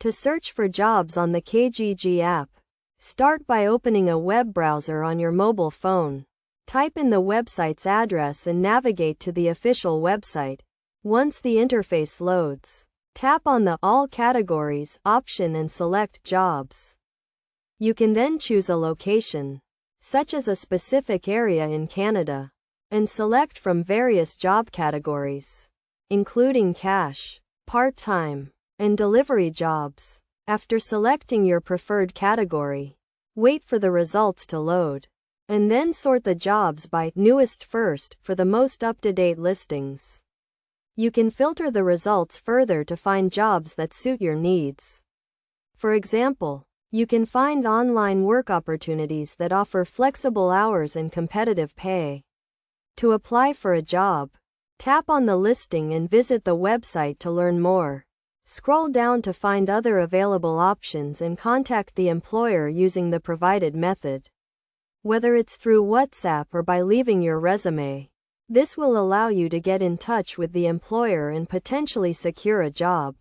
To search for jobs on the Kijiji app, start by opening a web browser on your mobile phone. Type in the website's address and navigate to the official website. Once the interface loads, tap on the All Categories option and select Jobs. You can then choose a location, such as a specific area in Canada, and select from various job categories, including cash, part-time, and delivery jobs. After selecting your preferred category, wait for the results to load, and then sort the jobs by newest first for the most up-to-date listings. You can filter the results further to find jobs that suit your needs. For example, you can find online work opportunities that offer flexible hours and competitive pay. To apply for a job, tap on the listing and visit the website to learn more. Scroll down to find other available options and contact the employer using the provided method. Whether it's through WhatsApp or by leaving your resume, this will allow you to get in touch with the employer and potentially secure a job.